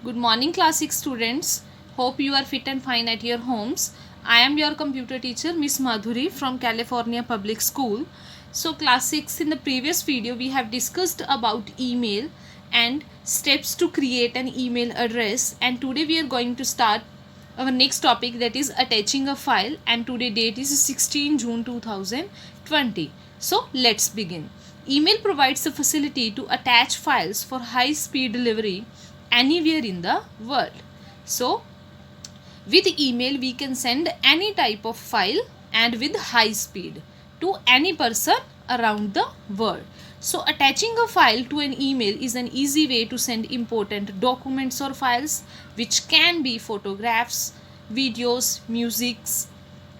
Good morning, class 6 students. Hope you are fit and fine at your homes. I am your computer teacher, Miss Madhuri from California Public School. So, class 6, in the previous video, we have discussed about email and steps to create an email address. And today we are going to start our next topic, that is attaching a file. And today date is 16 June 2020. So, let's begin. Email provides the facility to attach files for high speed delivery anywhere in the world. So with email we can send any type of file and with high speed to any person around the world. So attaching a file to an email is an easy way to send important documents or files, which can be photographs, videos, musics,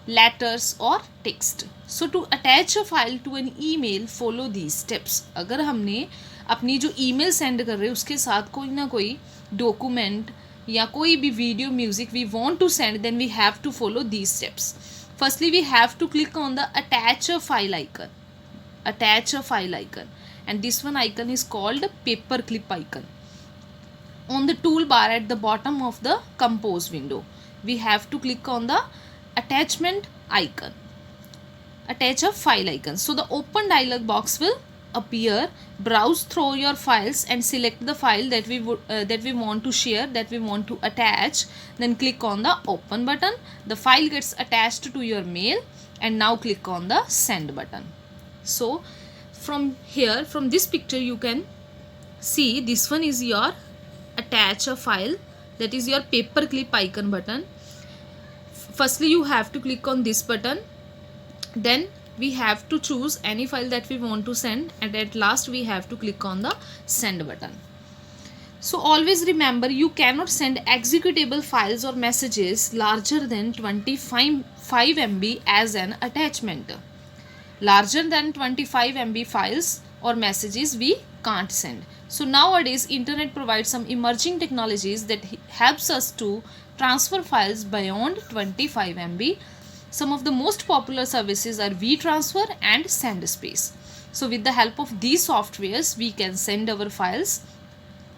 letters or text. So to attach a file to an email, follow these steps. अगर हमने अपनी जो email send कर रहे हैं उसके साथ कोई ना कोई डॉक्यूमेंट या कोई भी वीडियो, music we want to send, then we have to follow these steps. Firstly, we have to click on the attach a file icon. Attach a file icon, and this one icon is called paperclip icon. On the toolbar at the bottom of the compose window, we have to click on the attachment icon. Attach a file icon. So the open dialog box will appear. Browse through your files and select the file that we want to share, that we want to attach. Then click on the open button. The file gets attached to your mail, and now click on the send button. So from here, from this picture, you can see this one is your attach a file, that is your paperclip icon button. Firstly, you have to click on this button. Then we have to choose any file that we want to send, and at last we have to click on the send button. So always remember, you cannot send executable files or messages larger than 25 MB as an attachment. Larger than 25 MB files or messages we can't send. So nowadays internet provides some emerging technologies that helps us to transfer files beyond 25 MB. Some of the most popular services are WeTransfer and SendSpace. So with the help of these softwares, we can send our files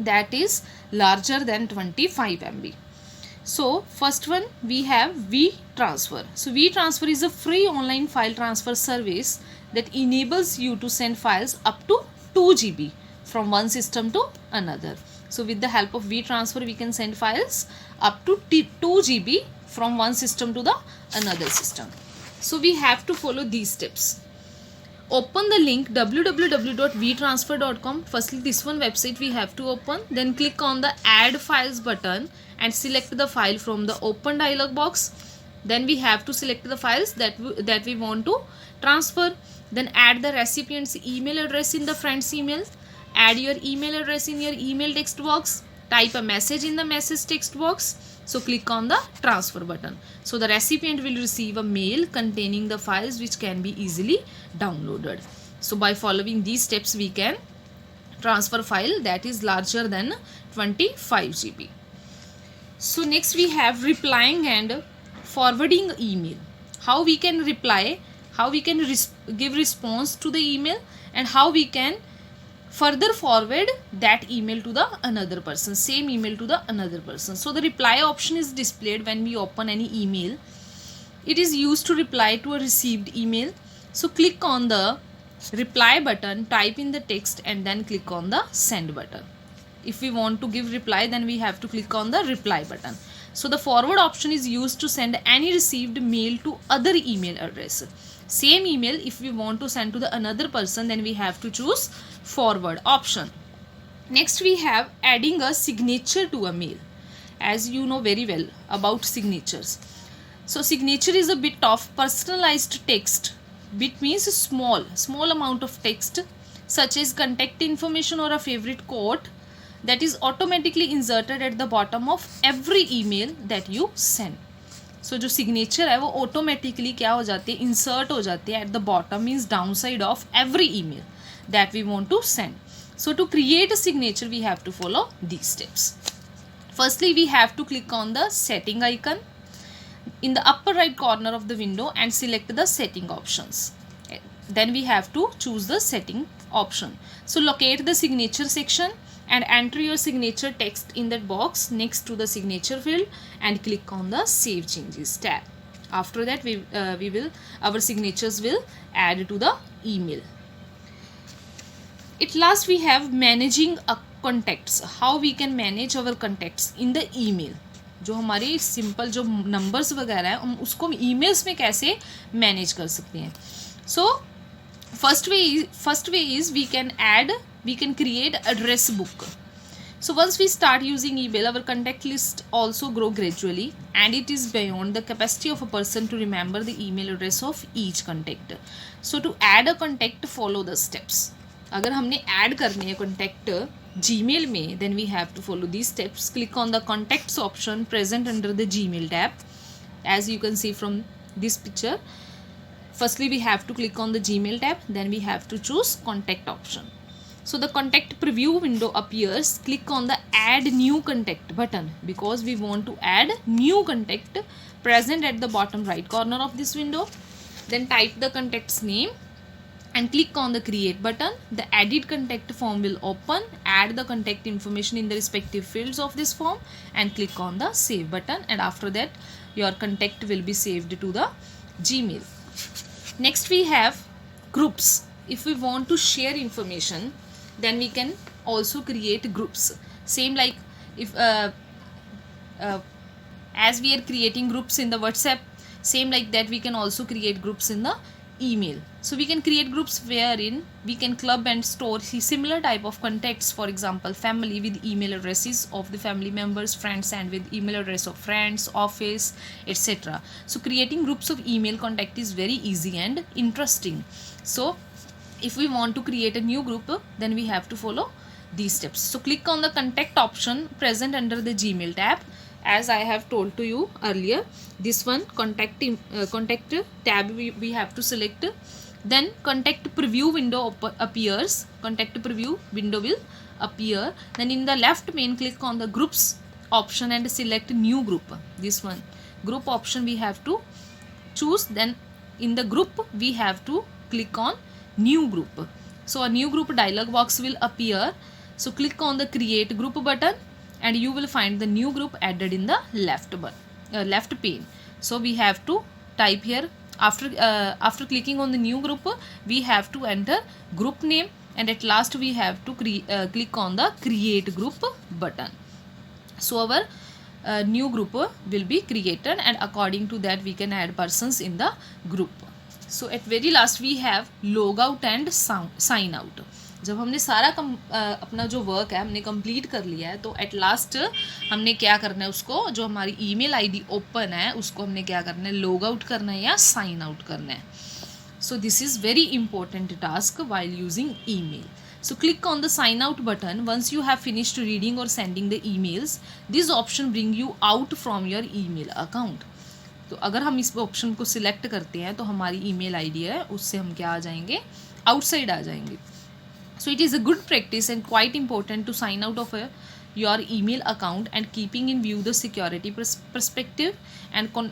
that is larger than 25 MB. So first one, we have WeTransfer. So WeTransfer is a free online file transfer service that enables you to send files up to 2 GB from one system to another. So with the help of WeTransfer, we can send files up to 2 GB from one system to the another system. So we have to follow these steps. Open the link www.wetransfer.com. Firstly, this one website we have to open. Then click on the add files button and select the file from the open dialog box. Then we have to select the files that we want to transfer. Then add the recipient's email address in the friend's email. Add your email address in your email text box. Type a message in the message text box. So click on the transfer button. So the recipient will receive a mail containing the files which can be easily downloaded. So by following these steps, we can transfer file that is larger than 25 GB. So next we have replying and forwarding email. How we can reply, how we can give response to the email, and how we can further forward that email to the another person, same email to the another person. So the reply option is displayed when we open any email. It is used to reply to a received email. So click on the reply button, type in the text, and then click on the send button. If we want to give reply, then we have to click on the reply button. So the forward option is used to send any received mail to other email address. Same email, if we want to send to the another person, then we have to choose forward option. Next we have adding a signature to a mail. As you know very well about signatures. So signature is a bit of personalized text. Bit means small amount of text, such as contact information or a favorite quote, that is automatically inserted at the bottom of every email that you send. So जो signature है वो automatically क्या हो जाती है, insert हो जाती है at the bottom, means downside of every email that we want to send. So to create a signature, we have to follow these steps. Firstly, we have to click on the setting icon in the upper right corner of the window and select the setting options. Then we have to choose the setting option. So locate the signature section and enter your signature text in that box next to the signature field and click on the Save Changes tab. After that our signatures will add to the email. At last we have managing contacts. How we can manage our contacts in the email. जो हमारे simple जो numbers वगैरह है हम उसको emails में कैसे manage कर सकते हैं. So first way is we can create address book. So once we start using email, our contact list also grow gradually and it is beyond the capacity of a person to remember the email address of each contact. So to add a contact, follow the steps. अगर हमने add करने हैं contact Gmail में, then we have to follow these steps. Click on the contacts option present under the Gmail tab. As you can see from this picture, firstly we have to click on the Gmail tab, then we have to choose contact option. So the contact preview window appears. Click on the add new contact button because we want to add new contact present at the bottom right corner of this window. Then type the contact's name and click on the create button. The edit contact form will open. Add the contact information in the respective fields of this form and click on the save button, and after that your contact will be saved to the Gmail. Next we have groups. If we want to share information, then we can also create groups. Same like if as we are creating groups in the WhatsApp, same like that we can also create groups in the email. So we can create groups wherein we can club and store similar type of contacts. For example, family with email addresses of the family members, friends and with email address of friends, office, etc. So creating groups of email contact is very easy and interesting. So if we want to create a new group, then we have to follow these steps. So click on the contact option present under the Gmail tab. As I have told to you earlier, this one contact tab we have to select. Then contact preview window appears. Contact preview window will appear. Then in the left main, click on the groups option and select new group. This one group option we have to choose. Then in the group we have to click on new group. So a new group dialog box will appear. So click on the create group button and you will find the new group added in the left pane. So we have to type here, after clicking on the new group we have to enter group name, and at last we have to click on the create group button. So our new group will be created, and according to that we can add persons in the group. So at very last we have log out and sign out. जब हमने सारा अपना जो work है हमने complete कर लिया है, तो एट लास्ट हमने क्या करना है, उसको जो हमारी ईमेल आईडी ओपन है उसको हमने क्या करना है, लॉग आउट करना है या साइन आउट करना है. So this is very important task while using email. So click on the sign out button once you have finished reading or sending the emails. This option bring you out from your email account. तो अगर हम इस option को select करते हैं तो हमारी email ID है उससे हम क्या आ जाएंगे, आउटसाइड आ जाएंगे. So it is a good practice and quite important to sign out of your email account and keeping in view the security perspective. And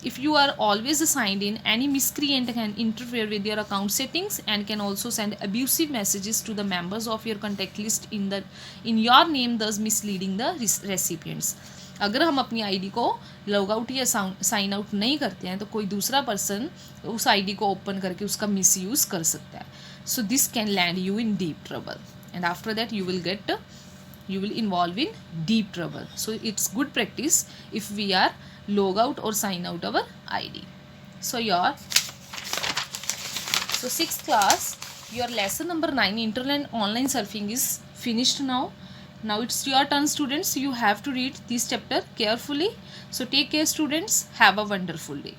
if you are always signed in, any miscreant can interfere with your account settings and can also send abusive messages to the members of your contact list in your name, thus misleading the recipients. अगर हम अपनी ID को log out या sign out नहीं करते हैं तो कोई दूसरा पर्सन उस आईडी को ओपन करके उसका मिसयूज़ कर सकता है. So this can land you in deep trouble, and after that you will involve in deep trouble. So it's good practice if we are log out or sign out our ID. So 6th class, your lesson number 9, internet online surfing, is finished now. Now it's your turn, students. You have to read this chapter carefully. So take care, students. Have a wonderful day.